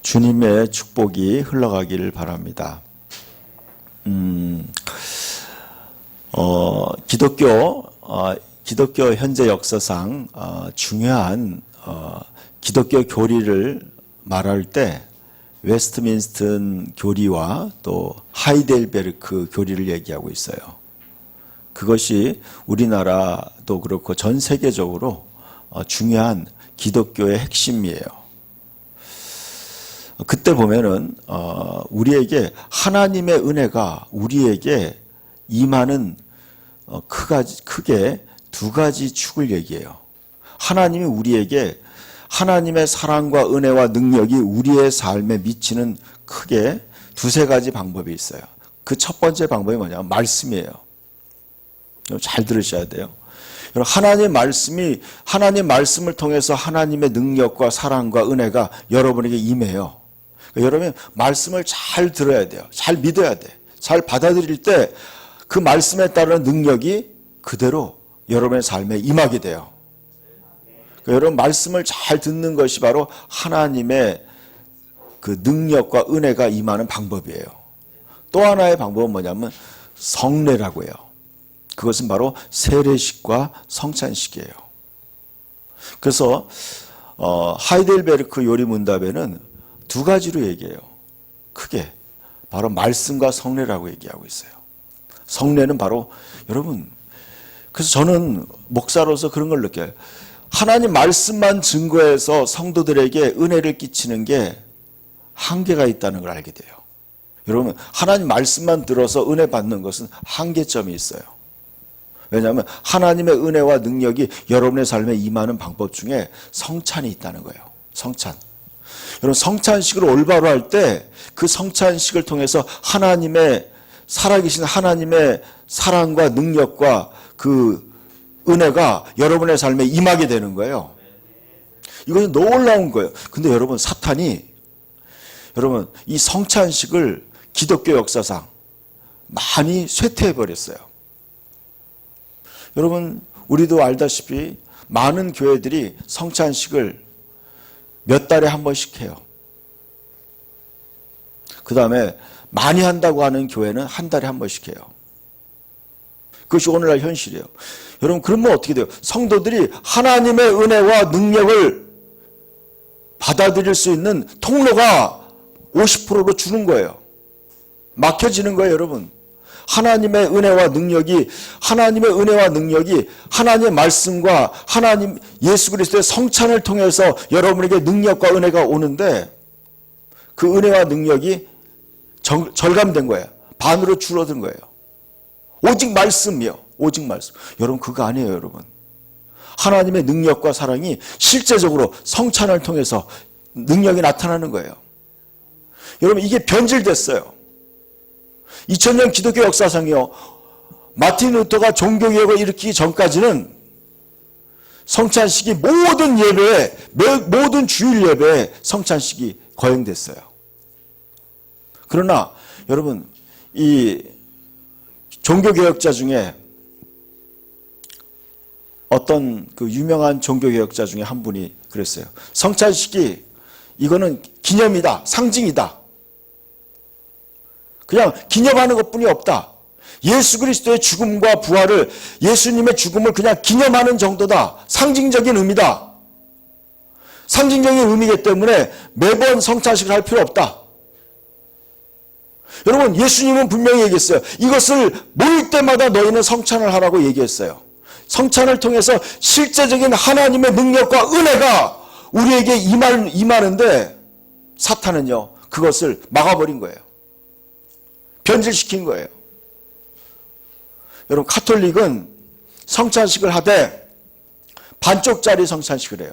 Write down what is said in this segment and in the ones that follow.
주님의 축복이 흘러가기를 바랍니다. 기독교 현재 역사상 중요한 기독교 교리를 말할 때 웨스트민스터 교리와 또 하이델베르크 교리를 얘기하고 있어요. 그것이 우리나라도 그렇고 전 세계적으로 중요한 기독교의 핵심이에요. 그때 보면은 우리에게 하나님의 은혜가 우리에게 임하는 크게 두 가지 축을 얘기해요. 하나님이 우리에게 하나님의 사랑과 은혜와 능력이 우리의 삶에 미치는 크게 두세 가지 방법이 있어요. 그 첫 번째 방법이 뭐냐면 말씀이에요. 잘 들으셔야 돼요. 하나님 말씀을 통해서 하나님의 능력과 사랑과 은혜가 여러분에게 임해요. 여러분 말씀을 잘 들어야 돼요. 잘 믿어야 돼. 잘 받아들일 때 그 말씀에 따른 능력이 그대로 여러분의 삶에 임하게 돼요. 여러분 말씀을 잘 듣는 것이 바로 하나님의 그 능력과 은혜가 임하는 방법이에요. 또 하나의 방법은 뭐냐면 성례라고 해요. 그것은 바로 세례식과 성찬식이에요. 그래서 하이델베르크 요리문답에는 두 가지로 얘기해요. 크게 바로 말씀과 성례라고 얘기하고 있어요. 성례는 바로 여러분, 그래서 저는 목사로서 그런 걸 느껴요. 하나님 말씀만 증거해서 성도들에게 은혜를 끼치는 게 한계가 있다는 걸 알게 돼요. 여러분 하나님 말씀만 들어서 은혜 받는 것은 한계점이 있어요. 왜냐하면 하나님의 은혜와 능력이 여러분의 삶에 임하는 방법 중에 성찬이 있다는 거예요. 성찬. 여러분 성찬식을 올바로 할 때 그 성찬식을 통해서 하나님의 살아계신 하나님의 사랑과 능력과 그 은혜가 여러분의 삶에 임하게 되는 거예요. 이것은 놀라운 거예요. 근데 여러분 사탄이 여러분 이 성찬식을 기독교 역사상 많이 쇠퇴해버렸어요. 여러분 우리도 알다시피 많은 교회들이 성찬식을 몇 달에 한 번씩 해요. 그 다음에 많이 한다고 하는 교회는 한 달에 한 번씩 해요. 그것이 오늘날 현실이에요. 여러분 그러면 어떻게 돼요? 성도들이 하나님의 은혜와 능력을 받아들일 수 있는 통로가 50%로 주는 거예요. 막혀지는 거예요, 여러분. 하나님의 은혜와 능력이 하나님의 말씀과 하나님 예수 그리스도의 성찬을 통해서 여러분에게 능력과 은혜가 오는데 그 은혜와 능력이 절감된 거예요. 반으로 줄어든 거예요. 오직 말씀이요. 오직 말씀. 여러분 그거 아니에요, 여러분. 하나님의 능력과 사랑이 실제적으로 성찬을 통해서 능력이 나타나는 거예요. 여러분 이게 변질됐어요. 2000년 기독교 역사상이요. 마틴 루터가 종교개혁을 일으키기 전까지는 성찬식이 모든 예배에 모든 주일 예배에 성찬식이 거행됐어요. 그러나 여러분 이 종교개혁자 중에 어떤 그 유명한 종교개혁자 중에 한 분이 그랬어요. 성찬식이 이거는 기념이다. 상징이다. 그냥 기념하는 것뿐이 없다. 예수 그리스도의 죽음과 부활을 예수님의 죽음을 그냥 기념하는 정도다. 상징적인 의미다. 상징적인 의미이기 때문에 매번 성찬식을 할 필요 없다. 여러분 예수님은 분명히 얘기했어요. 이것을 모일 때마다 너희는 성찬을 하라고 얘기했어요. 성찬을 통해서 실제적인 하나님의 능력과 은혜가 우리에게 임하는데 사탄은요 그것을 막아버린 거예요. 변질시킨 거예요. 여러분 가톨릭은 성찬식을 하되 반쪽짜리 성찬식을 해요.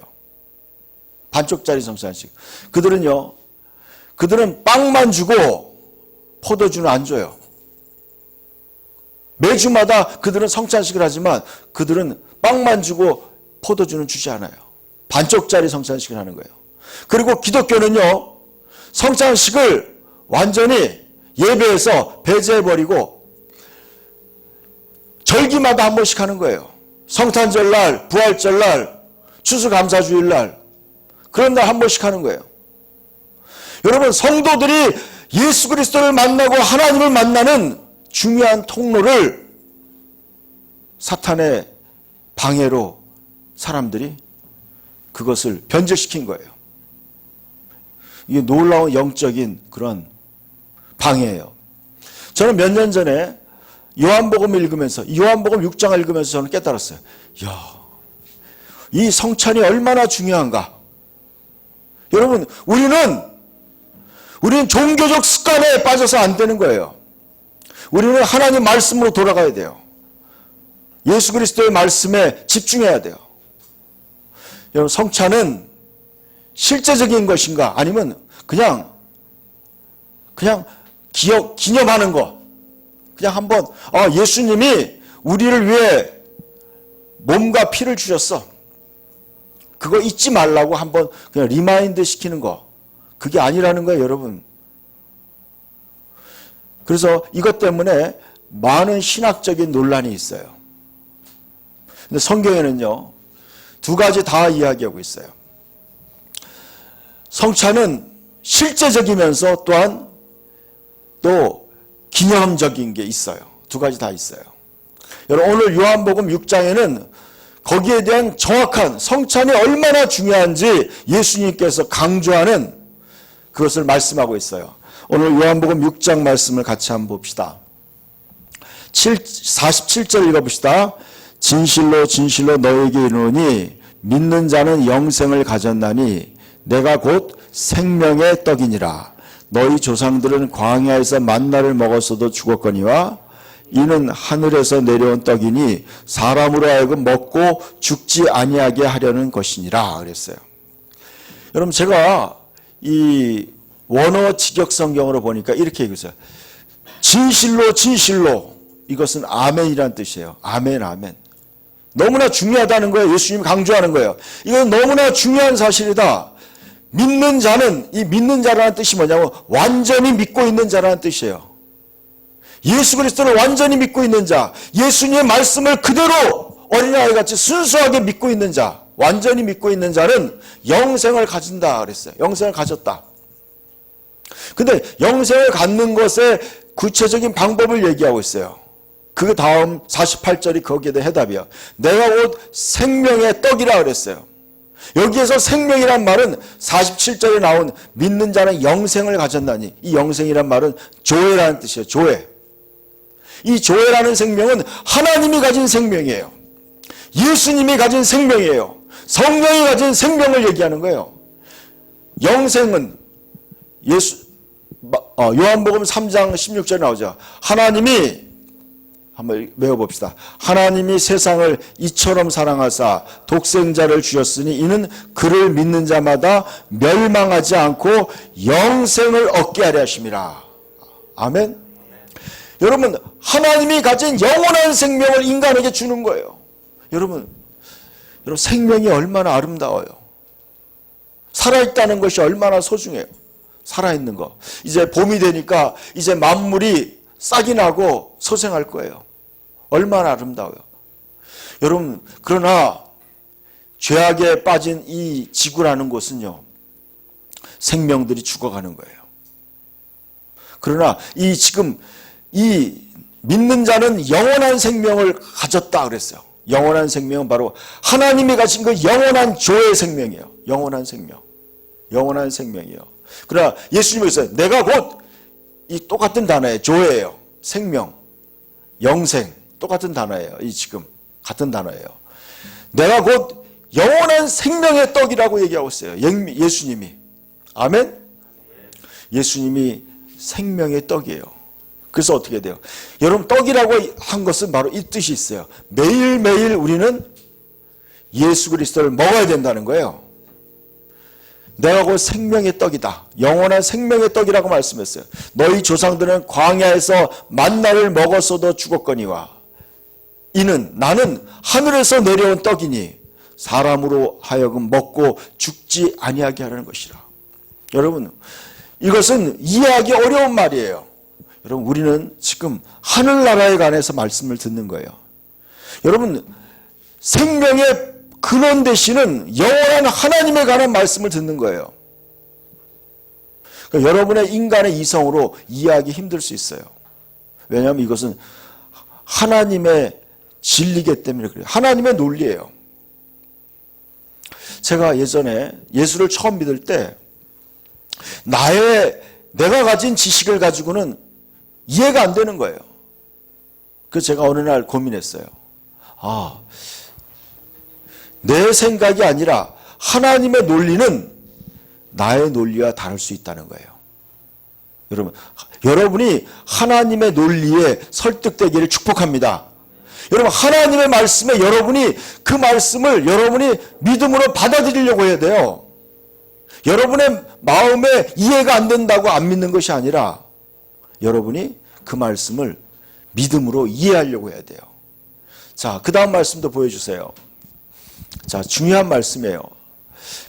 반쪽짜리 성찬식. 그들은 빵만 주고 포도주는 안 줘요. 매주마다 그들은 성찬식을 하지만 그들은 빵만 주고 포도주는 주지 않아요. 반쪽짜리 성찬식을 하는 거예요. 그리고 기독교는요 성찬식을 완전히 예배에서 배제해버리고 절기마다 한 번씩 하는 거예요. 성탄절날, 부활절날, 추수감사주일날 그런 날 한 번씩 하는 거예요. 여러분, 성도들이 예수 그리스도를 만나고 하나님을 만나는 중요한 통로를 사탄의 방해로 사람들이 그것을 변절시킨 거예요. 이게 놀라운 영적인 그런 방해예요. 저는 몇 년 전에 요한복음을 읽으면서, 요한복음 6장을 읽으면서 저는 깨달았어요. 이야, 이 성찬이 얼마나 중요한가. 여러분, 우리는 종교적 습관에 빠져서 안 되는 거예요. 우리는 하나님 말씀으로 돌아가야 돼요. 예수 그리스도의 말씀에 집중해야 돼요. 여러분, 성찬은 실제적인 것인가? 아니면 그냥 기념하는 거. 그냥 한번, 예수님이 우리를 위해 몸과 피를 주셨어. 그거 잊지 말라고 한번 그냥 리마인드 시키는 거. 그게 아니라는 거예요, 여러분. 그래서 이것 때문에 많은 신학적인 논란이 있어요. 근데 성경에는요, 두 가지 다 이야기하고 있어요. 성찬은 실제적이면서 또한 또 기념적인 게 있어요. 두 가지 다 있어요. 여러분, 오늘 요한복음 6장에는 거기에 대한 정확한 성찬이 얼마나 중요한지 예수님께서 강조하는 그것을 말씀하고 있어요. 오늘 요한복음 6장 말씀을 같이 한번 봅시다. 47절 읽어봅시다. 진실로 진실로 너에게 이르노니 믿는 자는 영생을 가졌나니 내가 곧 생명의 떡이니라. 너희 조상들은 광야에서 만나를 먹었어도 죽었거니와 이는 하늘에서 내려온 떡이니 사람으로 하여금 먹고 죽지 아니하게 하려는 것이니라 그랬어요. 여러분, 제가 이 원어 직역 성경으로 보니까 이렇게 읽었어요. 진실로 진실로, 이것은 아멘이란 뜻이에요. 아멘, 아멘. 너무나 중요하다는 거예요. 예수님이 강조하는 거예요. 이건 너무나 중요한 사실이다. 믿는 자는, 이 믿는 자라는 뜻이 뭐냐면 완전히 믿고 있는 자라는 뜻이에요. 예수 그리스도를 완전히 믿고 있는 자, 예수님의 말씀을 그대로 어린아이같이 순수하게 믿고 있는 자, 완전히 믿고 있는 자는 영생을 가진다 그랬어요. 영생을 가졌다. 근데 영생을 갖는 것의 구체적인 방법을 얘기하고 있어요. 그 다음 48절이 거기에 대한 해답이야. 내가 곧 생명의 떡이라 그랬어요. 여기에서 생명이란 말은 47절에 나온 믿는 자는 영생을 가졌나니, 이 영생이란 말은 조회라는 뜻이에요. 조회. 이 조회라는 생명은 하나님이 가진 생명이에요. 예수님이 가진 생명이에요. 성령이 가진 생명을 얘기하는 거예요. 영생은 요한복음 3장 16절에 나오죠. 하나님이, 한번 외워봅시다. 하나님이 세상을 이처럼 사랑하사 독생자를 주셨으니 이는 그를 믿는 자마다 멸망하지 않고 영생을 얻게 하려 하심이라. 아멘. 여러분, 하나님이 가진 영원한 생명을 인간에게 주는 거예요. 여러분 생명이 얼마나 아름다워요. 살아있다는 것이 얼마나 소중해요. 살아있는 거. 이제 봄이 되니까 이제 만물이 싹이 나고 소생할 거예요. 얼마나 아름다워요. 여러분, 그러나 죄악에 빠진 이 지구라는 곳은요, 생명들이 죽어가는 거예요. 그러나 지금 이 믿는 자는 영원한 생명을 가졌다 그랬어요. 영원한 생명은 바로 하나님이 가진 그 영원한 조의 생명이에요. 영원한 생명. 영원한 생명이에요. 그러나 예수님이 그랬어요. 내가 곧, 이 똑같은 단어예요. 조예요. 생명, 영생, 똑같은 단어예요. 이 지금 같은 단어예요. 내가 곧 영원한 생명의 떡이라고 얘기하고 있어요. 예수님이. 아멘? 예수님이 생명의 떡이에요. 그래서 어떻게 돼요? 여러분, 떡이라고 한 것은 바로 이 뜻이 있어요. 매일매일 우리는 예수 그리스도를 먹어야 된다는 거예요. 내가 곧 생명의 떡이다. 영원한 생명의 떡이라고 말씀했어요. 너희 조상들은 광야에서 만나를 먹었어도 죽었거니와 이는 나는 하늘에서 내려온 떡이니 사람으로 하여금 먹고 죽지 아니하게 하려는 것이라. 여러분, 이것은 이해하기 어려운 말이에요. 여러분, 우리는 지금 하늘나라에 관해서 말씀을 듣는 거예요. 여러분, 생명의 근원 되시는 영원한 하나님에 관한 말씀을 듣는 거예요. 그러니까 여러분의 인간의 이성으로 이해하기 힘들 수 있어요. 왜냐하면 이것은 하나님의 진리이기 때문에 그래요. 하나님의 논리예요. 제가 예전에 예수를 처음 믿을 때 내가 가진 지식을 가지고는 이해가 안 되는 거예요. 그래서 제가 어느 날 고민했어요. 내 생각이 아니라 하나님의 논리는 나의 논리와 다를 수 있다는 거예요. 여러분이 하나님의 논리에 설득되기를 축복합니다. 여러분, 하나님의 말씀에 여러분이 그 말씀을 여러분이 믿음으로 받아들이려고 해야 돼요. 여러분의 마음에 이해가 안 된다고 안 믿는 것이 아니라 여러분이 그 말씀을 믿음으로 이해하려고 해야 돼요. 자, 그 다음 말씀도 보여주세요. 자, 중요한 말씀이에요.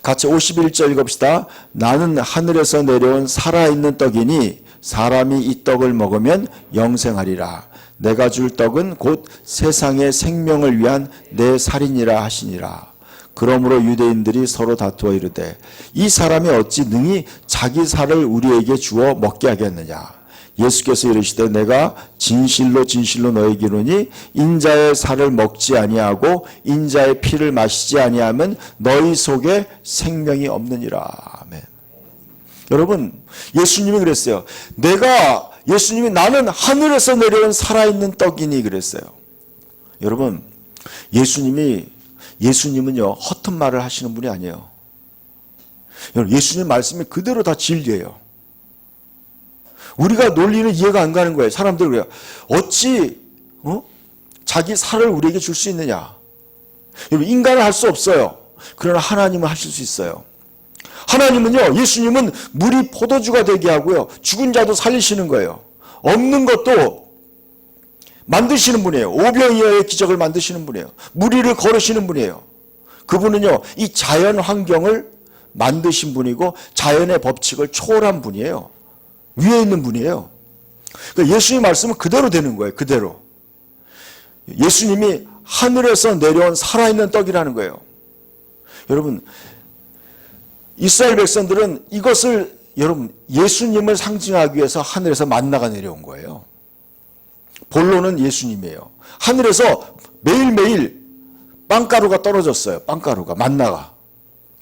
같이 51절 읽읍시다. 나는 하늘에서 내려온 살아있는 떡이니 사람이 이 떡을 먹으면 영생하리라. 내가 줄 떡은 곧 세상의 생명을 위한 내 살이니라 하시니라. 그러므로 유대인들이 서로 다투어 이르되 이 사람이 어찌 능히 자기 살을 우리에게 주어 먹게 하겠느냐. 예수께서 이르시되 내가 진실로 진실로 너희에게 이르노니 인자의 살을 먹지 아니하고 인자의 피를 마시지 아니하면 너희 속에 생명이 없느니라. 아멘. 여러분, 예수님이 그랬어요. 예수님이 나는 하늘에서 내려온 살아있는 떡이니 그랬어요. 여러분, 예수님은요 허튼 말을 하시는 분이 아니에요. 여러분, 예수님 말씀이 그대로 다 진리예요. 우리가 논리는 이해가 안 가는 거예요. 사람들은 그래요. 어찌 자기 살을 우리에게 줄 수 있느냐. 여러분, 인간은 할 수 없어요. 그러나 하나님은 하실 수 있어요. 하나님은요, 예수님은 물이 포도주가 되게 하고요, 죽은 자도 살리시는 거예요. 없는 것도 만드시는 분이에요. 오병이어의 기적을 만드시는 분이에요. 무리를 걸으시는 분이에요. 그분은요, 이 자연 환경을 만드신 분이고 자연의 법칙을 초월한 분이에요. 위에 있는 분이에요. 그러니까 예수님 말씀은 그대로 되는 거예요. 그대로. 예수님이 하늘에서 내려온 살아있는 떡이라는 거예요. 여러분, 이스라엘 백성들은 이것을 여러분 예수님을 상징하기 위해서 하늘에서 만나가 내려온 거예요. 본론은 예수님이에요. 하늘에서 매일매일 빵가루가 떨어졌어요. 빵가루가, 만나가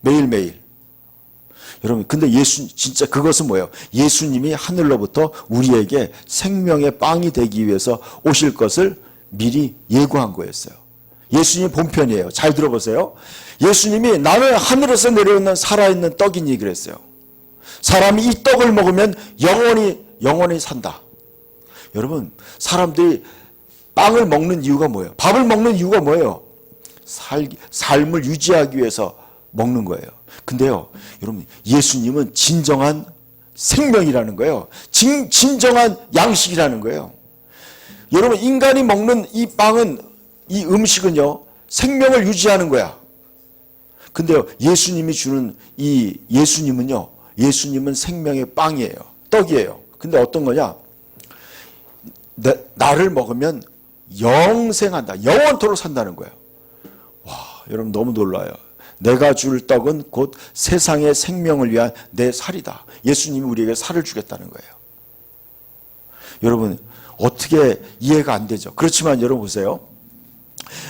매일매일. 여러분, 근데 진짜 그것은 뭐예요? 예수님이 하늘로부터 우리에게 생명의 빵이 되기 위해서 오실 것을 미리 예고한 거였어요. 예수님 본편이에요. 잘 들어보세요. 예수님이 나는 하늘에서 내려오는 살아있는 떡이니 그랬어요. 사람이 이 떡을 먹으면 영원히 산다. 여러분, 사람들이 빵을 먹는 이유가 뭐예요? 밥을 먹는 이유가 뭐예요? 삶을 유지하기 위해서 먹는 거예요. 근데요, 여러분, 예수님은 진정한 생명이라는 거예요. 진정한 양식이라는 거예요. 여러분, 인간이 먹는 이 빵은, 이 음식은요, 생명을 유지하는 거야. 근데요, 예수님이 주는 예수님은 생명의 빵이에요. 떡이에요. 근데 어떤 거냐? 나를 먹으면 영생한다. 영원토록 산다는 거예요. 와, 여러분 너무 놀라요. 내가 줄 떡은 곧 세상의 생명을 위한 내 살이다. 예수님이 우리에게 살을 주겠다는 거예요. 여러분, 어떻게 이해가 안 되죠? 그렇지만 여러분 보세요.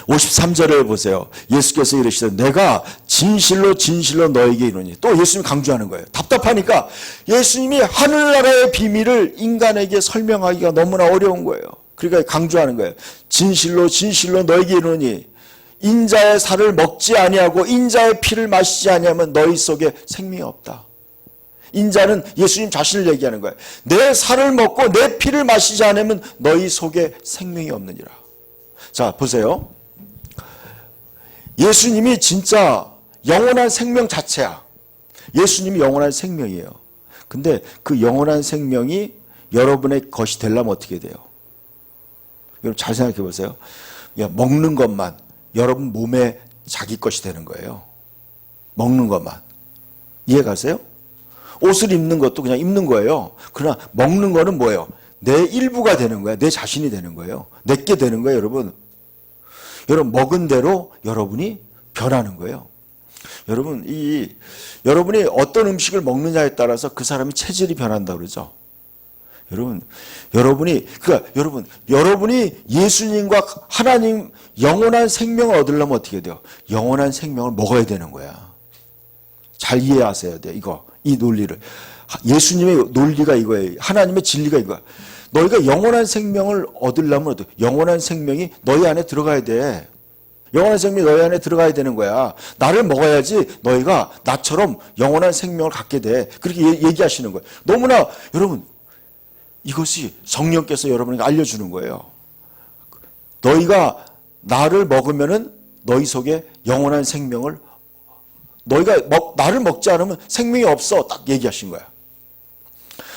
53절에 보세요. 예수께서 이르시되 내가 진실로 진실로 너에게 이르노니. 또 예수님이 강조하는 거예요. 답답하니까 예수님이 하늘나라의 비밀을 인간에게 설명하기가 너무나 어려운 거예요. 그러니까 강조하는 거예요. 진실로 진실로 너에게 이르노니 인자의 살을 먹지 아니하고 인자의 피를 마시지 아니하면 너희 속에 생명이 없다. 인자는 예수님 자신을 얘기하는 거예요. 내 살을 먹고 내 피를 마시지 않으면 너희 속에 생명이 없느니라. 자, 보세요. 예수님이 진짜 영원한 생명 자체야. 예수님이 영원한 생명이에요. 근데 그 영원한 생명이 여러분의 것이 되려면 어떻게 돼요? 여러분 잘 생각해 보세요. 먹는 것만 여러분 몸에 자기 것이 되는 거예요. 먹는 것만. 이해 가세요? 옷을 입는 것도 그냥 입는 거예요. 그러나 먹는 거는 뭐예요? 내 일부가 되는 거야. 내 자신이 되는 거예요. 내게 되는 거예요, 여러분. 여러분 먹은 대로 여러분이 변하는 거예요. 여러분이 어떤 음식을 먹느냐에 따라서 그 사람의 체질이 변한다 그러죠. 여러분이 예수님과 하나님 영원한 생명을 얻으려면 어떻게 돼요? 영원한 생명을 먹어야 되는 거야. 잘 이해하셔야 돼. 이 논리를. 예수님의 논리가 이거예요. 하나님의 진리가 이거야. 너희가 영원한 생명을 얻으려면 영원한 생명이 너희 안에 들어가야 돼. 영원한 생명이 너희 안에 들어가야 되는 거야. 나를 먹어야지 너희가 나처럼 영원한 생명을 갖게 돼. 그렇게 얘기하시는 거예요. 너무나 여러분 이것이 성령께서 여러분에게 알려주는 거예요. 너희가 나를 먹으면은 너희 속에 영원한 생명을 너희가 나를 먹지 않으면 생명이 없어. 딱 얘기하신 거야.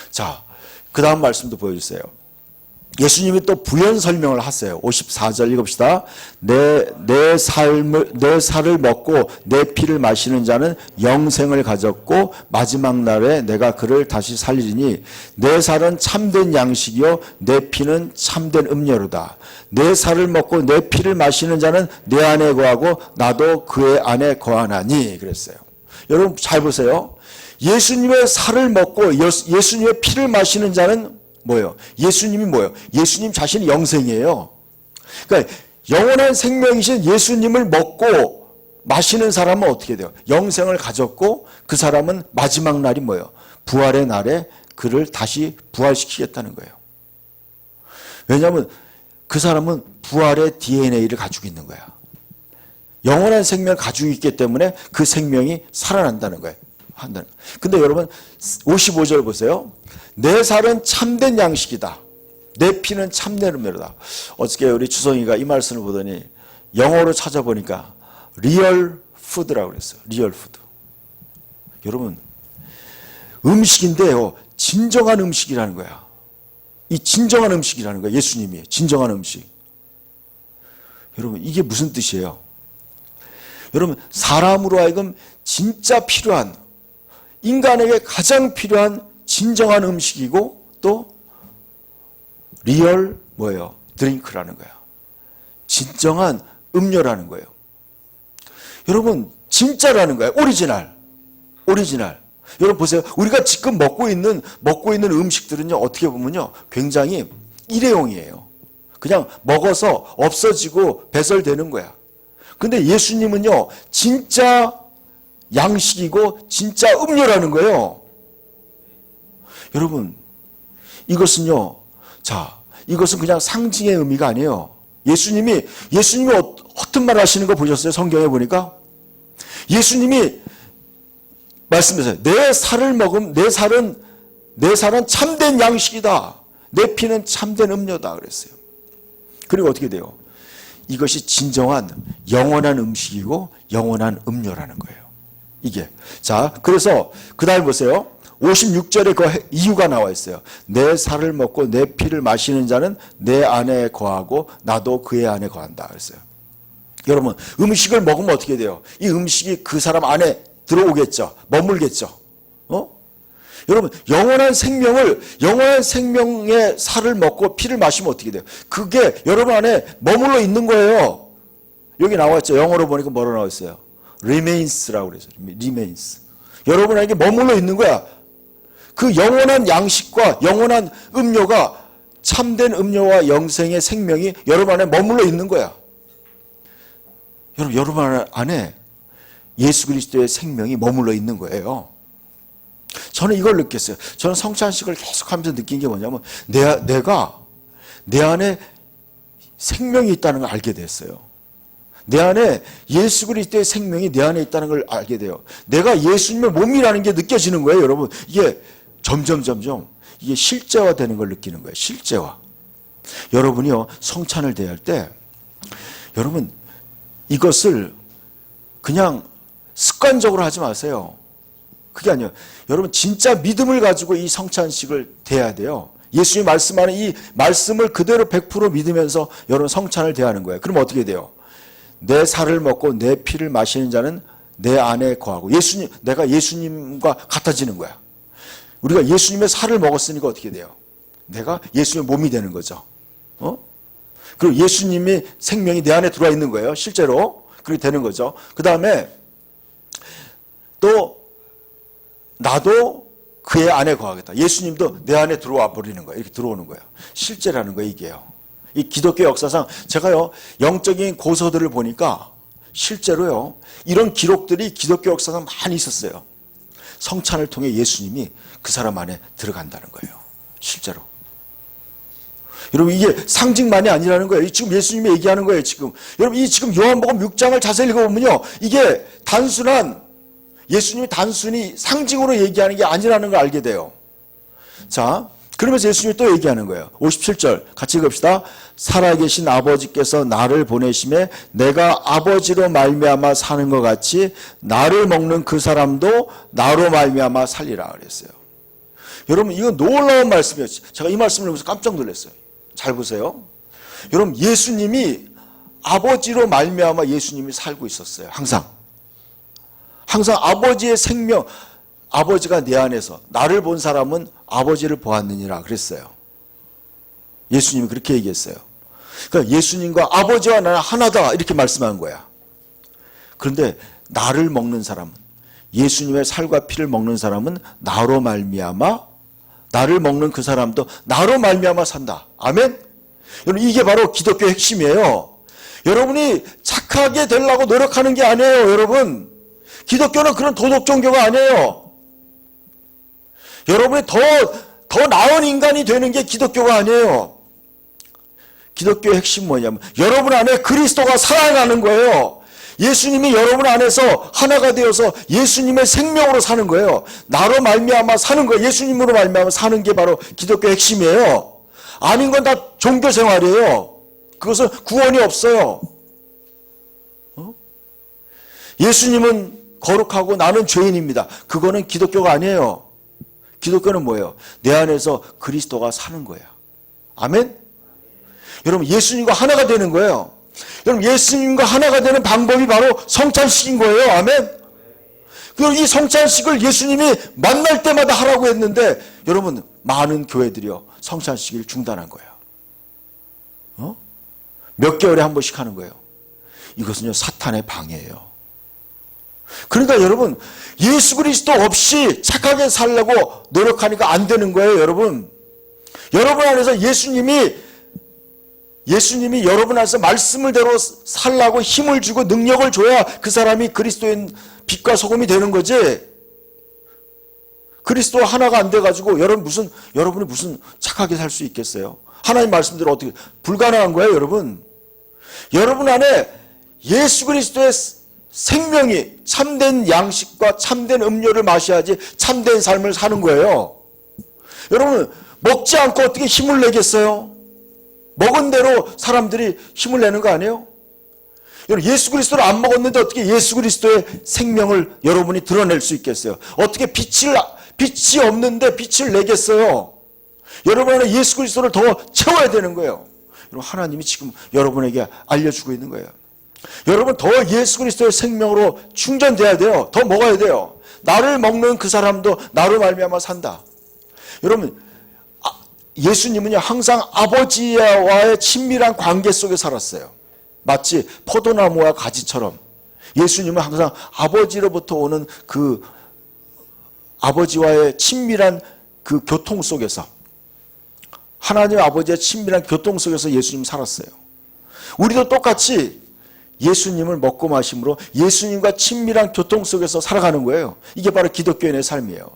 자, 그 다음 말씀도 보여주세요. 예수님이 또 부연 설명을 하세요. 54절 읽읍시다. 내 살을 먹고 내 피를 마시는 자는 영생을 가졌고 마지막 날에 내가 그를 다시 살리리니 내 살은 참된 양식이요 내 피는 참된 음료로다. 내 살을 먹고 내 피를 마시는 자는 내 안에 거하고 나도 그의 안에 거하나니 그랬어요. 여러분 잘 보세요. 예수님의 살을 먹고 예수님의 피를 마시는 자는 뭐예요? 예수님이 뭐예요? 예수님 자신이 영생이에요. 그러니까 영원한 생명이신 예수님을 먹고 마시는 사람은 어떻게 돼요? 영생을 가졌고 그 사람은 마지막 날이 뭐예요? 부활의 날에 그를 다시 부활시키겠다는 거예요. 왜냐하면 그 사람은 부활의 DNA를 가지고 있는 거야. 영원한 생명을 가지고 있기 때문에 그 생명이 살아난다는 거예요. 근데 여러분 55절 보세요. 내 살은 참된 양식이다. 내 피는 참된 음료다. 어저께 우리 주성이가 이 말씀을 보더니 영어로 찾아보니까 리얼 푸드라고 그랬어요. 리얼 푸드. 여러분 음식인데요. 진정한 음식이라는 거야. 이 진정한 음식이라는 거야. 예수님이 진정한 음식. 여러분 이게 무슨 뜻이에요? 여러분 사람으로 하여금 진짜 필요한 인간에게 가장 필요한 진정한 음식이고 또 리얼 뭐예요? 드링크라는 거야. 진정한 음료라는 거예요. 여러분 진짜라는 거예요. 오리지널. 여러분 보세요. 우리가 지금 먹고 있는 음식들은요. 어떻게 보면요. 굉장히 일회용이에요. 그냥 먹어서 없어지고 배설되는 거야. 근데 예수님은요. 진짜 양식이고 진짜 음료라는 거예요. 여러분 이것은요. 이것은 그냥 상징의 의미가 아니에요. 예수님이 어떤 말 하시는 거 보셨어요? 성경에 보니까 예수님이 말씀하세요. 내 살은 참된 양식이다. 내 피는 참된 음료다 그랬어요. 그리고 어떻게 돼요? 이것이 진정한 영원한 음식이고 영원한 음료라는 거예요. 이게. 자, 그래서 그 다음에 보세요. 56절에 그 이유가 나와 있어요. 내 살을 먹고 내 피를 마시는 자는 내 안에 거하고 나도 그의 안에 거한다 그랬어요. 여러분 음식을 먹으면 어떻게 돼요? 이 음식이 그 사람 안에 들어오겠죠. 머물겠죠. 여러분 영원한 생명의 살을 먹고 피를 마시면 어떻게 돼요? 그게 여러분 안에 머물러 있는 거예요. 여기 나와 있죠. 영어로 보니까 뭐로 나와 있어요? remains라고 그래서 remains. 여러분에게 머물러 있는 거야. 그 영원한 양식과 영원한 음료가 참된 음료와 영생의 생명이 여러분 안에 머물러 있는 거야. 여러분 안에 예수 그리스도의 생명이 머물러 있는 거예요. 저는 이걸 느꼈어요. 저는 성찬식을 계속하면서 느낀 게 뭐냐면 내가 내 안에 생명이 있다는 걸 알게 됐어요. 내 안에 예수 그리스도의 생명이 내 안에 있다는 걸 알게 돼요. 내가 예수님의 몸이라는 게 느껴지는 거예요, 여러분. 이게 점점 이게 실제화되는 걸 느끼는 거예요. 실제화. 여러분이요 성찬을 대할 때 여러분 이것을 그냥 습관적으로 하지 마세요. 그게 아니에요. 여러분 진짜 믿음을 가지고 이 성찬식을 대해야 돼요. 예수님이 말씀하는 이 말씀을 그대로 100% 믿으면서 여러분 성찬을 대하는 거예요. 그럼 어떻게 돼요? 내 살을 먹고 내 피를 마시는 자는 내 안에 거하고 내가 예수님과 같아지는 거야. 우리가 예수님의 살을 먹었으니까 어떻게 돼요? 내가 예수님의 몸이 되는 거죠. 그리고 예수님의 생명이 내 안에 들어와 있는 거예요. 실제로. 그렇게 되는 거죠. 그 다음에 또 나도 그의 안에 거하겠다. 예수님도 내 안에 들어와 버리는 거예요. 이렇게 들어오는 거예요. 실제라는 거예요, 이게요. 이 기독교 역사상 제가요, 영적인 고서들을 보니까 실제로요, 이런 기록들이 기독교 역사상 많이 있었어요. 성찬을 통해 예수님이 그 사람 안에 들어간다는 거예요. 실제로. 여러분, 이게 상징만이 아니라는 거예요. 지금 예수님이 얘기하는 거예요, 지금. 여러분, 이 지금 요한복음 6장을 자세히 읽어보면요, 이게 예수님이 단순히 상징으로 얘기하는 게 아니라는 걸 알게 돼요. 자, 그러면서 예수님이 또 얘기하는 거예요. 57절 같이 읽읍시다. 살아계신 아버지께서 나를 보내심에 내가 아버지로 말미암아 사는 것 같이 나를 먹는 그 사람도 나로 말미암아 살리라 그랬어요. 여러분, 이건 놀라운 말씀이에요. 제가 이 말씀을 보면서 깜짝 놀랐어요. 잘 보세요. 여러분, 예수님이 아버지로 말미암아 예수님이 살고 있었어요. 항상 아버지의 생명, 아버지가 내 안에서 나를 본 사람은 아버지를 보았느니라 그랬어요. 예수님이 그렇게 얘기했어요. 그러니까 예수님과 아버지와 나는 하나다 이렇게 말씀한 거야. 그런데 나를 먹는 사람은, 예수님의 살과 피를 먹는 사람은 나로 말미암아, 나를 먹는 그 사람도 나로 말미암아 산다. 아멘? 여러분, 이게 바로 기독교의 핵심이에요. 여러분이 착하게 되려고 노력하는 게 아니에요, 여러분. 기독교는 그런 도덕 종교가 아니에요. 여러분이 더 나은 인간이 되는 게 기독교가 아니에요. 기독교의 핵심 뭐냐면 여러분 안에 그리스도가 살아나는 거예요. 예수님이 여러분 안에서 하나가 되어서 예수님의 생명으로 사는 거예요. 나로 말미암아 사는 거예요. 예수님으로 말미암아 사는 게 바로 기독교의 핵심이에요. 아닌 건 다 종교 생활이에요. 그것은 구원이 없어요. 예수님은 거룩하고 나는 죄인입니다. 그거는 기독교가 아니에요. 기독교는 뭐예요? 내 안에서 그리스도가 사는 거예요. 아멘? 여러분, 예수님과 하나가 되는 거예요. 여러분, 예수님과 하나가 되는 방법이 바로 성찬식인 거예요. 아멘? 그리고 이 성찬식을 예수님이 만날 때마다 하라고 했는데 여러분, 많은 교회들이요, 성찬식을 중단한 거예요. 몇 개월에 한 번씩 하는 거예요. 이것은요, 사탄의 방해예요. 그러니까 여러분, 예수 그리스도 없이 착하게 살려고 노력하니까 안 되는 거예요, 여러분. 여러분 안에서 예수님이 여러분 안에서 말씀을 대로 살라고 힘을 주고 능력을 줘야 그 사람이 그리스도인 빛과 소금이 되는 거지. 그리스도와 하나가 안 돼가지고 여러분이 무슨 착하게 살 수 있겠어요? 하나님 말씀대로 어떻게 불가능한 거예요, 여러분. 여러분 안에 예수 그리스도의 생명이, 참된 양식과 참된 음료를 마셔야지 참된 삶을 사는 거예요. 여러분, 먹지 않고 어떻게 힘을 내겠어요? 먹은 대로 사람들이 힘을 내는 거 아니에요? 여러분, 예수 그리스도를 안 먹었는데 어떻게 예수 그리스도의 생명을 여러분이 드러낼 수 있겠어요? 어떻게 빛이 없는데 빛을 내겠어요? 여러분 안에 예수 그리스도를 더 채워야 되는 거예요. 여러분, 하나님이 지금 여러분에게 알려주고 있는 거예요. 여러분, 더 예수 그리스도의 생명으로 충전돼야 돼요. 더 먹어야 돼요. 나를 먹는 그 사람도 나로 말미암아 산다. 여러분, 예수님은요, 항상 아버지와의 친밀한 관계 속에 살았어요. 마치 포도나무와 가지처럼 예수님은 항상 아버지로부터 오는 그 아버지와의 친밀한 그 교통 속에서, 하나님 아버지의 친밀한 교통 속에서 예수님 살았어요. 우리도 똑같이 예수님을 먹고 마심으로 예수님과 친밀한 교통 속에서 살아가는 거예요. 이게 바로 기독교인의 삶이에요.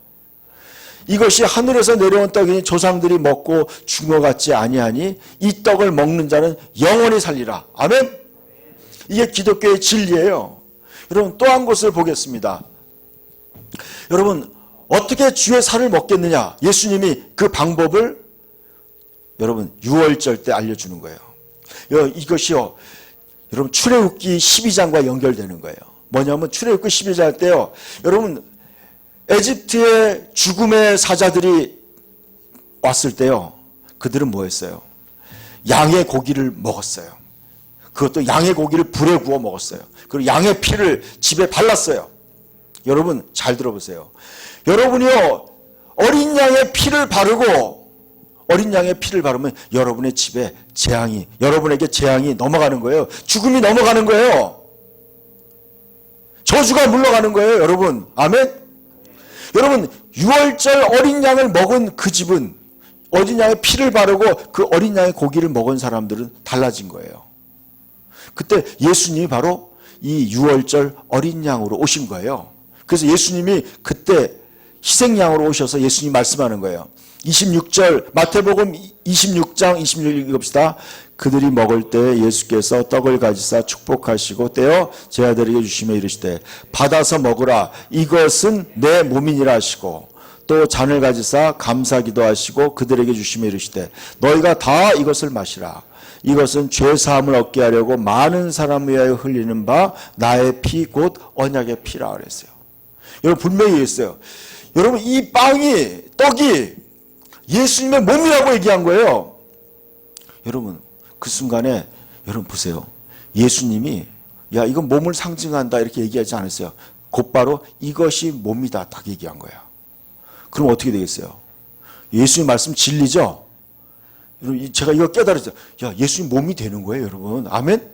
이것이 하늘에서 내려온 떡이니 조상들이 먹고 죽은 것 같지 아니하니 이 떡을 먹는 자는 영원히 살리라. 아멘? 이게 기독교의 진리예요. 여러분, 또 한 곳을 보겠습니다. 여러분, 어떻게 주의 살을 먹겠느냐? 예수님이 그 방법을 여러분 유월절 때 알려주는 거예요. 이것이요, 여러분, 출애굽기 12장과 연결되는 거예요. 뭐냐면 출애굽기 12장 때요, 여러분, 에집트의 죽음의 사자들이 왔을 때요, 그들은 뭐 했어요? 양의 고기를 먹었어요. 그것도 양의 고기를 불에 구워 먹었어요. 그리고 양의 피를 집에 발랐어요. 여러분, 잘 들어보세요. 여러분이요, 어린 양의 피를 바르고, 어린 양의 피를 바르면 여러분의 집에 여러분에게 재앙이 넘어가는 거예요. 죽음이 넘어가는 거예요. 저주가 물러가는 거예요, 여러분. 아멘? 여러분, 유월절 어린 양을 먹은 그 집은, 어린 양의 피를 바르고 그 어린 양의 고기를 먹은 사람들은 달라진 거예요. 그때 예수님이 바로 이 유월절 어린 양으로 오신 거예요. 그래서 예수님이 그때 희생양으로 오셔서 예수님이 말씀하는 거예요. 26절 마태복음 26장 26절 읽읍시다. 그들이 먹을 때 예수께서 떡을 가지사 축복하시고 떼어 제 아들에게 주시며 이르시되 받아서 먹으라 이것은 내 몸이니라 하시고 또 잔을 가지사 감사기도 하시고 그들에게 주시며 이르시되 너희가 다 이것을 마시라 이것은 죄사함을 얻게 하려고 많은 사람을 위하여 흘리는 바 나의 피 곧 언약의 피라 그랬어요. 여러분 분명히 얘기했어요. 여러분 이 떡이 예수님의 몸이라고 얘기한 거예요. 여러분 그 순간에 여러분 보세요. 예수님이 야 이건 몸을 상징한다 이렇게 얘기하지 않았어요. 곧바로 이것이 몸이다 딱 얘기한 거야. 그럼 어떻게 되겠어요? 예수님 말씀 진리죠? 여러분 제가 이거 깨달았어요. 야 예수님 몸이 되는 거예요 여러분. 아멘?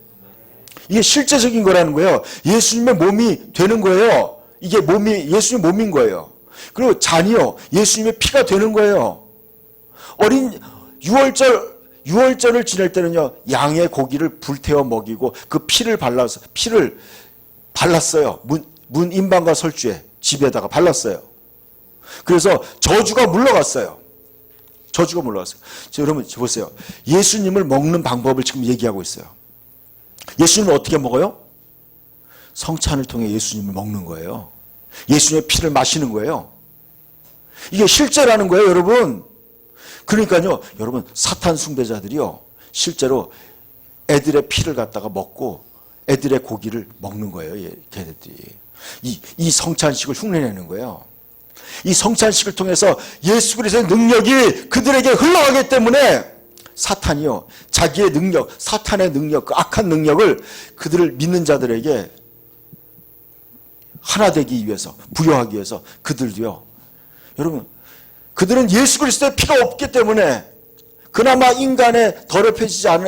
이게 실제적인 거라는 거예요. 예수님의 몸이 되는 거예요. 이게 몸이 예수님 몸인 거예요. 그리고 잔이요 예수님의 피가 되는 거예요. 어린 유월절을 지낼 때는요 양의 고기를 불태워 먹이고 그 피를 발랐어요. 문 인방과 설주에 집에다가 발랐어요. 그래서 저주가 물러갔어요. 저주가 물러갔어요. 여러분 보세요. 예수님을 먹는 방법을 지금 얘기하고 있어요. 예수님을 어떻게 먹어요? 성찬을 통해 예수님을 먹는 거예요. 예수님의 피를 마시는 거예요. 이게 실제라는 거예요, 여러분. 그러니까요, 여러분, 사탄 숭배자들이요, 실제로 애들의 피를 갖다가 먹고 애들의 고기를 먹는 거예요, 걔네들이. 이 성찬식을 흉내내는 거예요. 이 성찬식을 통해서 예수 그리스도의 능력이 그들에게 흘러가기 때문에 사탄이요, 자기의 능력, 사탄의 능력, 그 악한 능력을 그들을 믿는 자들에게 하나 되기 위해서, 부여하기 위해서 그들도요, 여러분, 그들은 예수 그리스도의 피가 없기 때문에 그나마 인간의 더럽혀지지 않은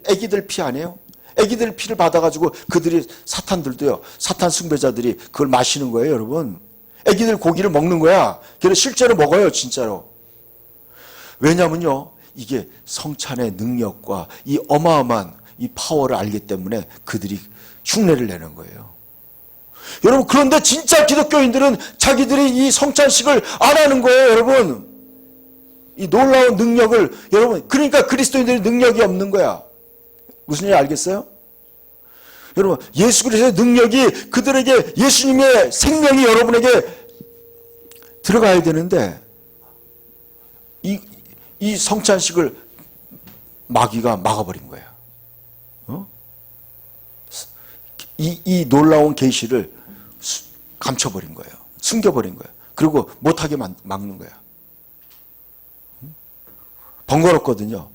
애기들 피 아니에요? 애기들 피를 받아가지고 그들이 사탄들도요, 사탄 숭배자들이 그걸 마시는 거예요, 여러분. 애기들 고기를 먹는 거야. 그래서 실제로 먹어요, 진짜로. 왜냐면요, 이게 성찬의 능력과 이 어마어마한 이 파워를 알기 때문에 그들이 흉내를 내는 거예요. 여러분, 그런데 진짜 기독교인들은 자기들이 이 성찬식을 안 하는 거예요, 여러분. 이 놀라운 능력을, 여러분, 그러니까 그리스도인들이 능력이 없는 거야. 무슨 얘기 알겠어요? 여러분, 예수 그리스도의 능력이 그들에게, 예수님의 생명이 여러분에게 들어가야 되는데, 이 성찬식을 마귀가 막아버린 거예요. 이 놀라운 계시를 감춰버린 거예요. 숨겨버린 거예요. 그리고 못하게 막는 거예요. 번거롭거든요.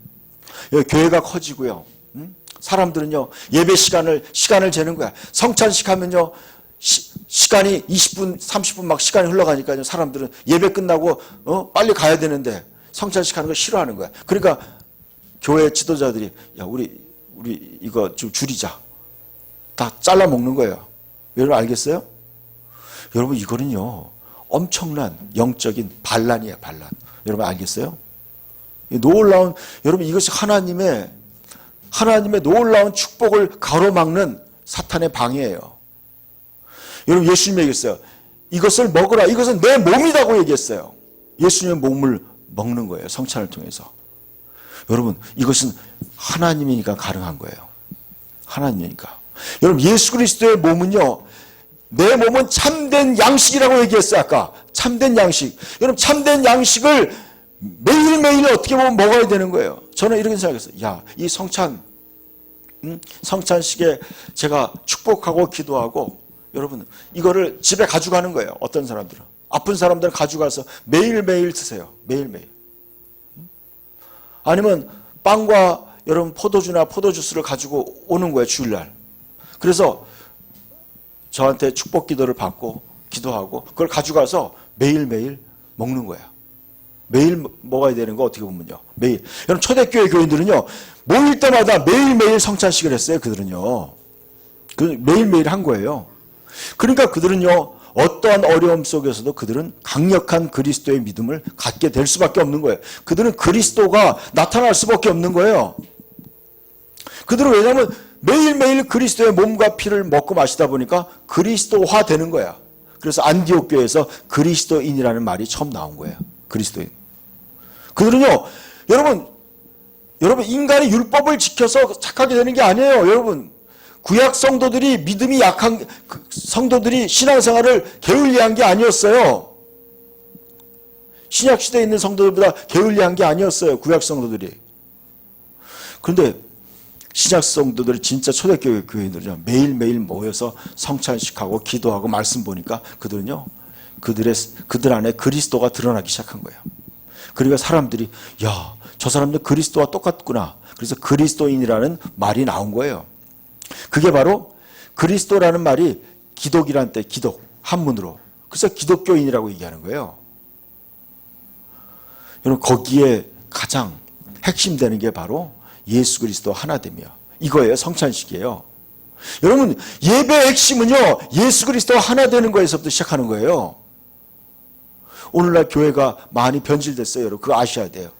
여기 교회가 커지고요. 사람들은요, 예배 시간을 재는 거야. 성찬식 하면요, 시간이 20분, 30분 막 시간이 흘러가니까요, 사람들은 예배 끝나고, 빨리 가야 되는데, 성찬식 하는 거 싫어하는 거야. 그러니까, 교회 지도자들이, 야, 우리 이거 좀 줄이자. 다 잘라 먹는 거예요. 여러분 알겠어요? 여러분 이거는요 엄청난 영적인 반란이에요. 반란. 여러분 알겠어요? 놀라운, 여러분 이것이 하나님의 놀라운 축복을 가로막는 사탄의 방해예요. 여러분 예수님이 얘기했어요. 이것을 먹으라. 이것은 내 몸이라고 얘기했어요. 예수님의 몸을 먹는 거예요. 성찬을 통해서. 여러분 이것은 하나님이니까 가능한 거예요. 하나님이니까. 여러분 예수 그리스도의 몸은요, 내 몸은 참된 양식이라고 얘기했어요. 아까 참된 양식. 여러분 참된 양식을 매일매일 어떻게 보면 먹어야 되는 거예요. 저는 이렇게 생각했어요. 야, 이 성찬식에 제가 축복하고 기도하고, 여러분 이거를 집에 가져가는 거예요. 어떤 사람들은, 아픈 사람들은 가져가서 매일매일 드세요. 매일매일. 아니면 빵과 여러분 포도주나 포도주스를 가지고 오는 거예요. 주일날. 그래서 저한테 축복 기도를 받고 기도하고 그걸 가져가서 매일매일 먹는 거야. 매일 먹어야 되는 거 어떻게 보면요. 매일. 여러분 초대교회 교인들은요, 모일 때마다 매일매일 성찬식을 했어요. 그들은요. 그 매일매일 한 거예요. 그러니까 그들은요, 어떠한 어려움 속에서도 그들은 강력한 그리스도의 믿음을 갖게 될 수밖에 없는 거예요. 그들은 그리스도가 나타날 수밖에 없는 거예요. 그들은 왜냐하면 매일매일 그리스도의 몸과 피를 먹고 마시다 보니까 그리스도화 되는 거야. 그래서 안디옥 교회에서 그리스도인이라는 말이 처음 나온 거예요. 그리스도인. 그들은요, 여러분 인간이 율법을 지켜서 착하게 되는 게 아니에요. 여러분, 구약 성도들이 믿음이 약한 성도들이 신앙생활을 게을리한 게 아니었어요. 신약 시대에 있는 성도들보다 게을리한 게 아니었어요. 구약 성도들이. 그런데 신약 성도들이 진짜 초대교회 교인들은요, 매일매일 모여서 성찬식하고 기도하고 말씀 보니까 그들은요, 그들 안에 그리스도가 드러나기 시작한 거예요. 그러니까 사람들이, 야, 저 사람들 그리스도와 똑같구나. 그래서 그리스도인이라는 말이 나온 거예요. 그게 바로 그리스도라는 말이 기독이란 때 기독, 한문으로. 그래서 기독교인이라고 얘기하는 거예요. 여러분, 거기에 가장 핵심되는 게 바로 예수 그리스도 하나됨이요. 이거예요. 성찬식이에요. 여러분, 예배의 핵심은요, 예수 그리스도 하나 되는 거에서부터 시작하는 거예요. 오늘날 교회가 많이 변질됐어요. 여러분, 그거 아셔야 돼요.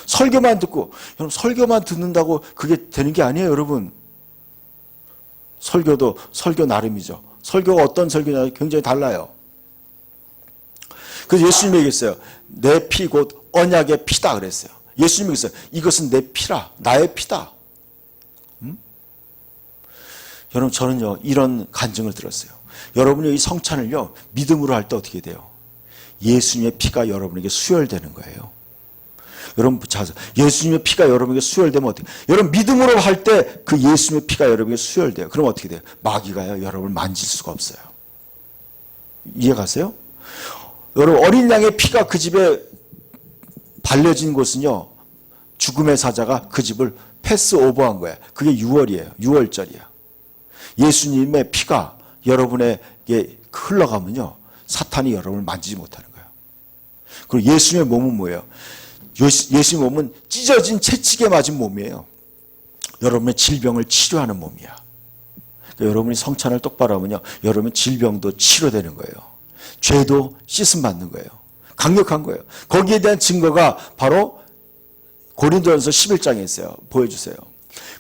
설교만 듣고, 여러분, 설교만 듣는다고 그게 되는 게 아니에요, 여러분. 설교도 설교 나름이죠. 설교가 어떤 설교냐 굉장히 달라요. 그래서 예수님이 얘기했어요. 내 피 곧 언약의 피다 그랬어요. 예수님이 얘기했어요. 이것은 내 피라, 나의 피다. 여러분, 저는요, 이런 간증을 들었어요. 여러분이 이 성찬을요, 믿음으로 할 때 어떻게 돼요? 예수님의 피가 여러분에게 수혈되는 거예요. 여러분, 예수님의 피가 여러분에게 수혈되면 어떻게 돼요? 여러분, 믿음으로 할 때 그 예수님의 피가 여러분에게 수혈돼요. 그럼 어떻게 돼요? 마귀가요, 여러분을 만질 수가 없어요. 이해가세요? 여러분, 어린 양의 피가 그 집에 발려진 곳은요, 죽음의 사자가 그 집을 패스 오버한 거야. 그게 6월이에요. 6월절이야. 예수님의 피가 여러분에게 흘러가면요, 사탄이 여러분을 만지지 못하는 거예요. 그리고 예수님의 몸은 뭐예요? 예수님의 몸은 찢어진 채찍에 맞은 몸이에요. 여러분의 질병을 치료하는 몸이야. 그러니까 여러분이 성찬을 똑바로 하면요, 여러분 질병도 치료되는 거예요. 죄도 씻음 받는 거예요. 강력한 거예요. 거기에 대한 증거가 바로 고린도전서 11장에 있어요. 보여주세요.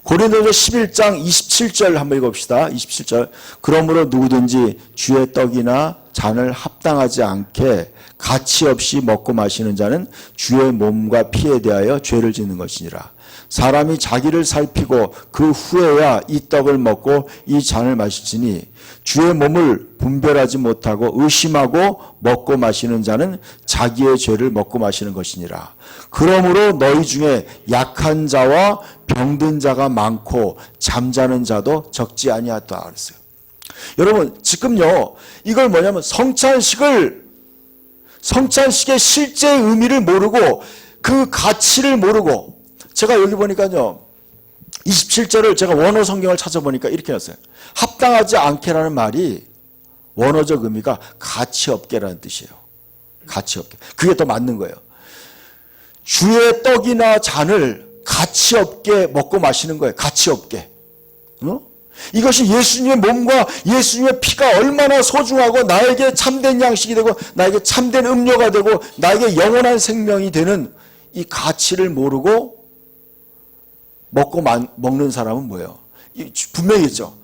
고린도전서 11장 27절 한번 읽어봅시다. 27절. 그러므로 누구든지 주의 떡이나 잔을 합당하지 않게 가치 없이 먹고 마시는 자는 주의 몸과 피에 대하여 죄를 짓는 것이니라. 사람이 자기를 살피고 그 후에야 이 떡을 먹고 이 잔을 마실지니 주의 몸을 분별하지 못하고 의심하고 먹고 마시는 자는 자기의 죄를 먹고 마시는 것이니라. 그러므로 너희 중에 약한 자와 병든 자가 많고 잠자는 자도 적지 아니하다 그랬어요. 여러분, 지금요, 이걸 뭐냐면 성찬식의 실제 의미를 모르고 그 가치를 모르고, 제가 여기 보니까요, 27절을 제가 원어 성경을 찾아보니까 이렇게 했어요. 합당하지 않게라는 말이 원어적 의미가 가치 없게라는 뜻이에요. 가치 없게. 그게 더 맞는 거예요. 주의 떡이나 잔을 가치 없게 먹고 마시는 거예요. 가치 없게. 이것이 예수님의 몸과 예수님의 피가 얼마나 소중하고 나에게 참된 양식이 되고 나에게 참된 음료가 되고 나에게 영원한 생명이 되는 이 가치를 모르고 먹는 사람은 뭐예요? 분명히 있죠.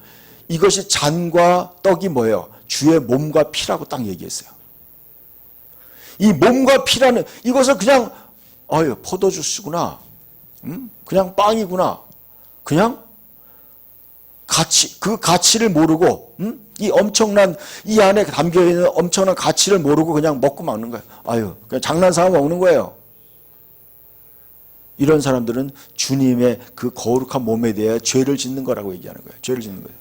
이것이 잔과 떡이 뭐예요? 주의 몸과 피라고 딱 얘기했어요. 이 몸과 피라는 이것을 그냥 포도주스구나, 그냥 빵이구나, 그냥 그 가치를 모르고, 이 엄청난, 이 안에 담겨있는 엄청난 가치를 모르고 그냥 먹고 먹는 거예요. 그냥 장난삼아 먹는 거예요. 이런 사람들은 주님의 그 거룩한 몸에 대해 죄를 짓는 거라고 얘기하는 거예요. 죄를 짓는 거예요.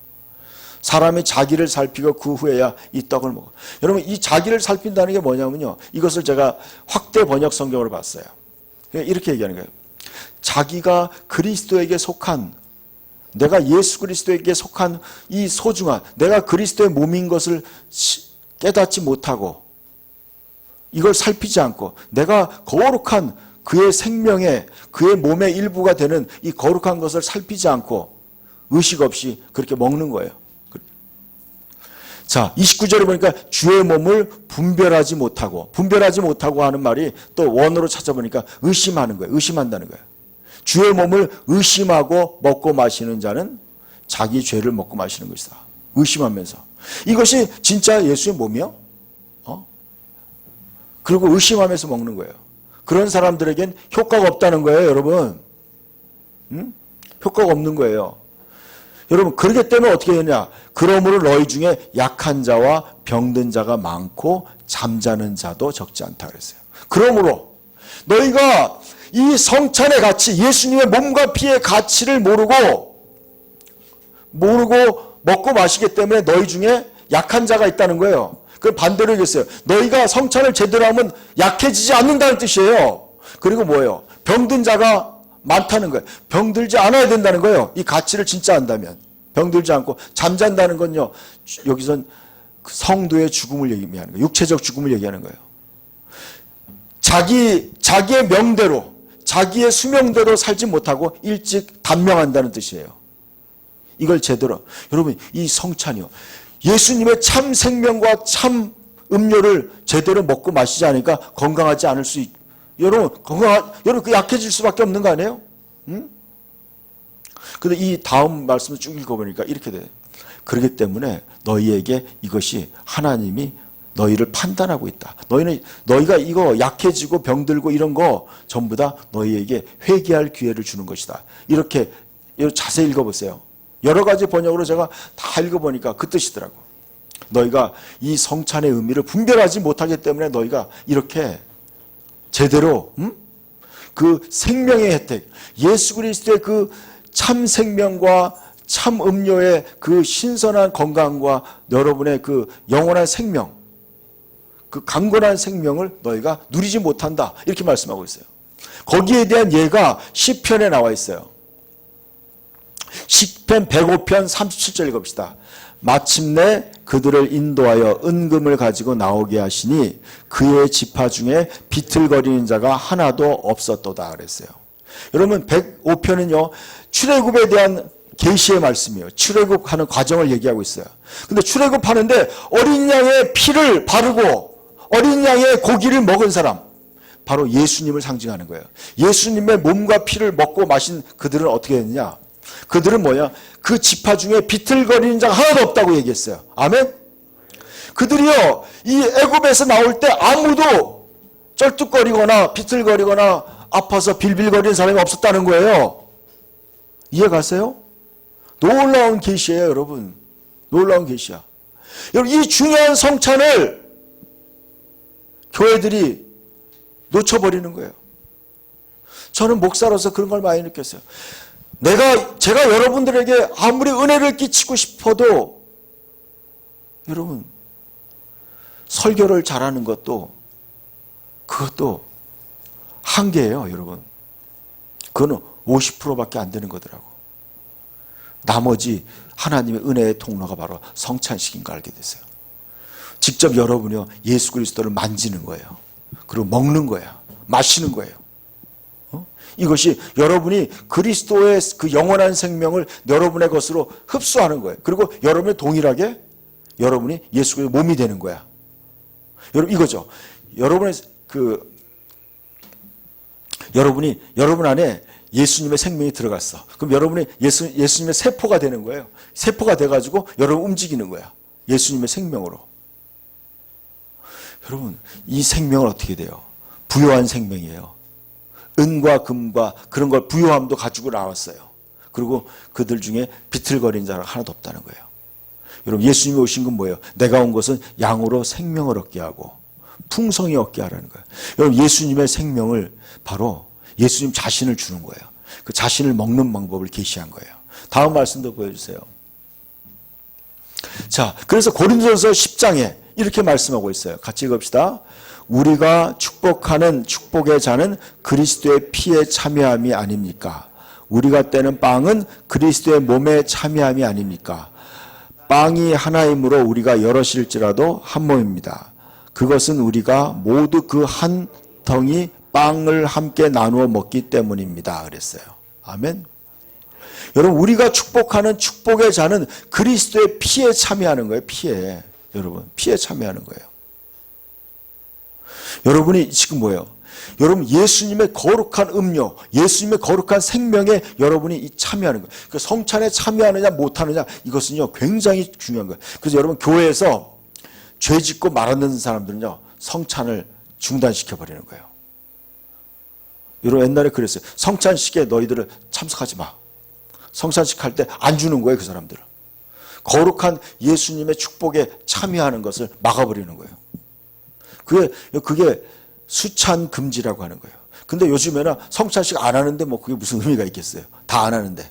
사람이 자기를 살피고 그 후에야 이 떡을 먹어. 여러분, 이 자기를 살핀다는 게 뭐냐면요, 이것을 제가 확대 번역 성경으로 봤어요. 이렇게 얘기하는 거예요. 자기가 그리스도에게 속한, 내가 예수 그리스도에게 속한 이 소중한, 내가 그리스도의 몸인 것을 깨닫지 못하고 이걸 살피지 않고 내가 거룩한 그의 생명에, 그의 몸의 일부가 되는 이 거룩한 것을 살피지 않고 의식 없이 그렇게 먹는 거예요. 자, 29절에 보니까 주의 몸을 분별하지 못하고 하는 말이 또 원어로 찾아보니까 의심하는 거예요. 의심한다는 거예요. 주의 몸을 의심하고 먹고 마시는 자는 자기 죄를 먹고 마시는 것이다. 의심하면서. 이것이 진짜 예수의 몸이요? 그리고 의심하면서 먹는 거예요. 그런 사람들에겐 효과가 없다는 거예요, 여러분. 효과가 없는 거예요. 여러분, 그렇기 때문에 어떻게 되냐? 그러므로 너희 중에 약한 자와 병든 자가 많고 잠자는 자도 적지 않다 그랬어요. 그러므로 너희가 이 성찬의 가치, 예수님의 몸과 피의 가치를 모르고 먹고 마시기 때문에 너희 중에 약한 자가 있다는 거예요. 그 반대로 얘기했어요. 너희가 성찬을 제대로 하면 약해지지 않는다는 뜻이에요. 그리고 뭐예요? 병든 자가 많다는 거예요. 병들지 않아야 된다는 거예요. 이 가치를 진짜 안다면. 병들지 않고 잠잔다는 건요. 여기선 성도의 죽음을 얘기하는 거예요. 육체적 죽음을 얘기하는 거예요. 자기의 명대로, 자기의 수명대로 살지 못하고 일찍 단명한다는 뜻이에요. 이걸 제대로. 여러분, 이 성찬이요. 예수님의 참 생명과 참 음료를 제대로 먹고 마시지 않으니까 건강하지 않을 수 여러분 약해질 수밖에 없는 거 아니에요? 근데 이 다음 말씀을 쭉 읽어보니까 이렇게 돼요. 그렇기 때문에 너희에게 이것이 하나님이 너희를 판단하고 있다. 너희가 이거 약해지고 병들고 이런 거 전부 다 너희에게 회개할 기회를 주는 것이다. 이렇게 자세히 읽어보세요. 여러 가지 번역으로 제가 다 읽어보니까 그 뜻이더라고. 너희가 이 성찬의 의미를 분별하지 못하기 때문에 너희가 이렇게 제대로 그 생명의 혜택, 예수 그리스도의 그 참 생명과 참 음료의 그 신선한 건강과 여러분의 그 영원한 생명, 그 강건한 생명을 너희가 누리지 못한다. 이렇게 말씀하고 있어요. 거기에 대한 예가 시편에 나와 있어요. 시편 105편 37절 읽읍시다. 마침내 그들을 인도하여 은금을 가지고 나오게 하시니 그의 지파 중에 비틀거리는 자가 하나도 없었도다 그랬어요. 여러분 105편은요. 출애굽에 대한 계시의 말씀이에요. 출애굽하는 과정을 얘기하고 있어요. 근데 출애굽하는데 어린 양의 피를 바르고 어린 양의 고기를 먹은 사람, 바로 예수님을 상징하는 거예요. 예수님의 몸과 피를 먹고 마신 그들은 어떻게 했느냐? 그들은 뭐야? 그 지파 중에 비틀거리는 자가 하나도 없다고 얘기했어요. 아멘? 그들이요, 이 애굽에서 나올 때 아무도 쩔뚝거리거나 비틀거리거나 아파서 빌빌거리는 사람이 없었다는 거예요. 이해 가세요? 놀라운 계시예요, 여러분. 놀라운 계시야. 여러분, 이 중요한 성찬을 교회들이 놓쳐버리는 거예요. 저는 목사로서 그런 걸 많이 느꼈어요. 제가 여러분들에게 아무리 은혜를 끼치고 싶어도 여러분 설교를 잘하는 그것도 한계예요, 여러분. 그거는 50%밖에 안 되는 거더라고. 나머지 하나님의 은혜의 통로가 바로 성찬식인 걸 알게 됐어요. 직접 여러분이요 예수 그리스도를 만지는 거예요. 그리고 먹는 거야. 마시는 거예요. 이것이 여러분이 그리스도의 그 영원한 생명을 여러분의 것으로 흡수하는 거예요. 그리고 여러분이 동일하게 여러분이 예수 그리스도의 몸이 되는 거야. 여러분 이거죠. 여러분이 여러분 안에 예수님의 생명이 들어갔어. 그럼 여러분이 예수님의 세포가 되는 거예요. 세포가 돼가지고 여러분 움직이는 거야. 예수님의 생명으로. 여러분 이 생명은 어떻게 돼요? 부요한 생명이에요. 은과 금과 그런 걸 부요함도 가지고 나왔어요. 그리고 그들 중에 비틀거리는 자가 하나도 없다는 거예요. 여러분 예수님이 오신 건 뭐예요? 내가 온 것은 양으로 생명을 얻게 하고 풍성히 얻게 하라는 거예요. 여러분 예수님의 생명을 바로 예수님 자신을 주는 거예요. 그 자신을 먹는 방법을 계시한 거예요. 다음 말씀도 보여주세요. 자, 그래서 고린도전서 10장에 이렇게 말씀하고 있어요. 같이 읽읍시다. 우리가 축복하는 축복의 잔은 그리스도의 피에 참여함이 아닙니까? 우리가 떼는 빵은 그리스도의 몸에 참여함이 아닙니까? 빵이 하나이므로 우리가 여럿일지라도 한 몸입니다. 그것은 우리가 모두 그 한 덩이 빵을 함께 나누어 먹기 때문입니다. 그랬어요. 아멘. 여러분 우리가 축복하는 축복의 잔은 그리스도의 피에 참여하는 거예요. 피에. 여러분 피에 참여하는 거예요. 여러분이 지금 뭐예요? 여러분 예수님의 거룩한 음료, 예수님의 거룩한 생명에 여러분이 참여하는 거예요. 그 성찬에 참여하느냐 못하느냐 이것은요 굉장히 중요한 거예요. 그래서 여러분 교회에서 죄 짓고 말하는 사람들은요 성찬을 중단시켜 버리는 거예요. 여러분 옛날에 그랬어요. 성찬식에 너희들을 참석하지 마. 성찬식 할 때 안 주는 거예요, 그 사람들은. 거룩한 예수님의 축복에 참여하는 것을 막아버리는 거예요. 그게 수찬 금지라고 하는 거예요. 근데 요즘에는 성찬식 안 하는데 뭐 그게 무슨 의미가 있겠어요. 다 안 하는데.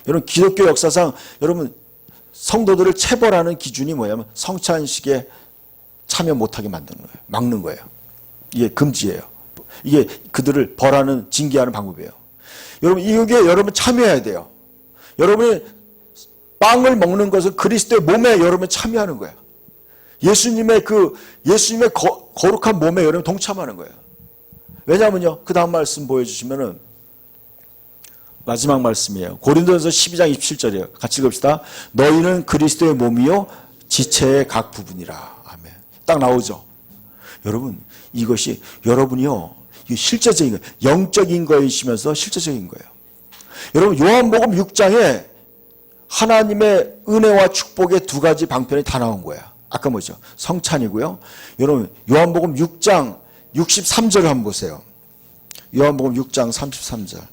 여러분 기독교 역사상 여러분 성도들을 체벌하는 기준이 뭐냐면 성찬식에 참여 못하게 만드는 거예요. 막는 거예요. 이게 금지예요. 이게 그들을 벌하는 징계하는 방법이에요. 여러분 이게 여러분 참여해야 돼요. 여러분이 빵을 먹는 것은 그리스도의 몸에 여러분 참여하는 거예요. 예수님의 거룩한 몸에 여러분 동참하는 거예요. 왜냐하면요. 그 다음 말씀 보여주시면은 마지막 말씀이에요. 고린도전서 12장 27절이에요. 같이 읽읍시다. 너희는 그리스도의 몸이요 지체의 각 부분이라. 아멘. 딱 나오죠. 여러분 이것이 여러분이요. 이게 실제적인 거예요. 영적인 거이시면서 실제적인 거예요. 여러분 요한복음 6장에 하나님의 은혜와 축복의 두 가지 방편이 다 나온 거예요. 아까 뭐죠? 성찬이고요. 여러분 요한복음 6장 63절을 한번 보세요. 요한복음 6장 33절.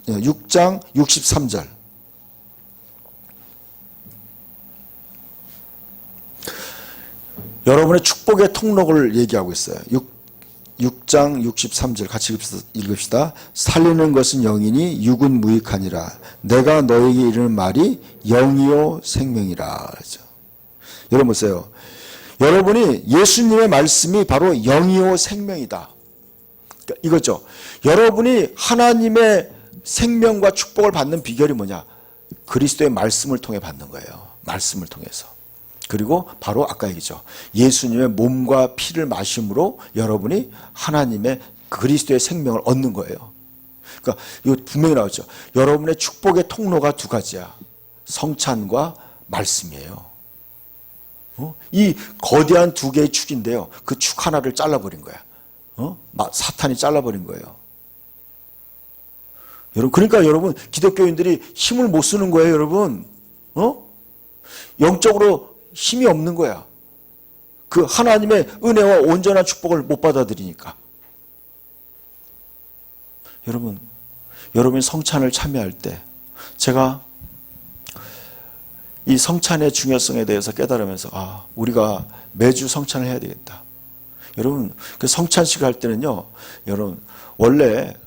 6장 63절. 여러분의 축복의 통로를 얘기하고 있어요. 6장 63절 같이 읽읍시다. 살리는 것은 영이니 육은 무익하니라. 내가 너에게 이르는 말이 영이요 생명이라. 그렇죠. 여러분 보세요. 여러분이 예수님의 말씀이 바로 영이요 생명이다. 그러니까 이거죠. 여러분이 하나님의 생명과 축복을 받는 비결이 뭐냐? 그리스도의 말씀을 통해 받는 거예요. 말씀을 통해서. 그리고 바로 아까 얘기죠. 예수님의 몸과 피를 마심으로 여러분이 하나님의 그리스도의 생명을 얻는 거예요. 그러니까 이거 분명히 나오죠. 여러분의 축복의 통로가 두 가지야. 성찬과 말씀이에요. 이 거대한 두 개의 축인데요. 그 축 하나를 잘라버린 거야. 사탄이 잘라버린 거예요. 여러분, 그러니까 여러분 기독교인들이 힘을 못 쓰는 거예요, 여러분. 영적으로 힘이 없는 거야. 그 하나님의 은혜와 온전한 축복을 못 받아들이니까. 여러분 성찬을 참여할 때 제가 이 성찬의 중요성에 대해서 깨달으면서 우리가 매주 성찬을 해야 되겠다. 여러분 그 성찬식을 할 때는요. 여러분 원래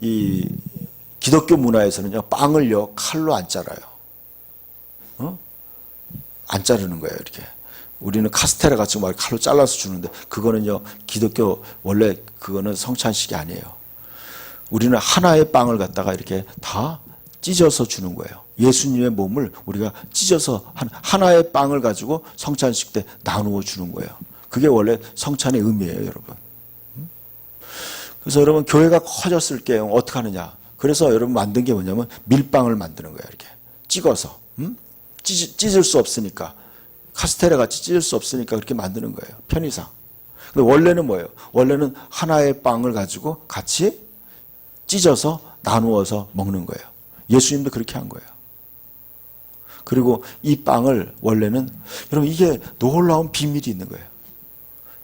이 기독교 문화에서는요. 빵을요. 칼로 안 잘라요. 안 자르는 거예요, 이렇게. 우리는 카스테라 같이 막 칼로 잘라서 주는데, 그거는요, 기독교, 원래 그거는 성찬식이 아니에요. 우리는 하나의 빵을 갖다가 이렇게 다 찢어서 주는 거예요. 예수님의 몸을 우리가 찢어서 하나의 빵을 가지고 성찬식 때 나누어 주는 거예요. 그게 원래 성찬의 의미예요, 여러분. 그래서 여러분, 교회가 커졌을 때 어떻게 하느냐. 그래서 여러분 만든 게 뭐냐면 밀빵을 만드는 거예요, 이렇게. 찍어서. 찢을 수 없으니까. 카스테라 같이 찢을 수 없으니까 그렇게 만드는 거예요. 편의상. 근데 원래는 뭐예요? 원래는 하나의 빵을 가지고 같이 찢어서 나누어서 먹는 거예요. 예수님도 그렇게 한 거예요. 그리고 이 빵을 원래는 여러분 이게 놀라운 비밀이 있는 거예요.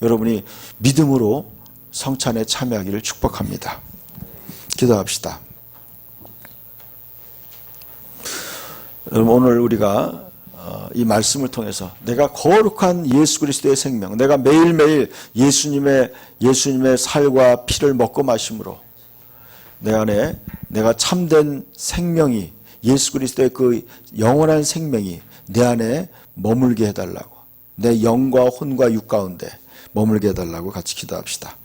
여러분이 믿음으로 성찬에 참여하기를 축복합니다. 기도합시다. 여러분 오늘 우리가 이 말씀을 통해서 내가 거룩한 예수 그리스도의 생명, 내가 매일매일 예수님의 살과 피를 먹고 마심으로 내 안에 내가 참된 생명이 예수 그리스도의 그 영원한 생명이 내 안에 머물게 해달라고, 내 영과 혼과 육 가운데 머물게 해달라고 같이 기도합시다.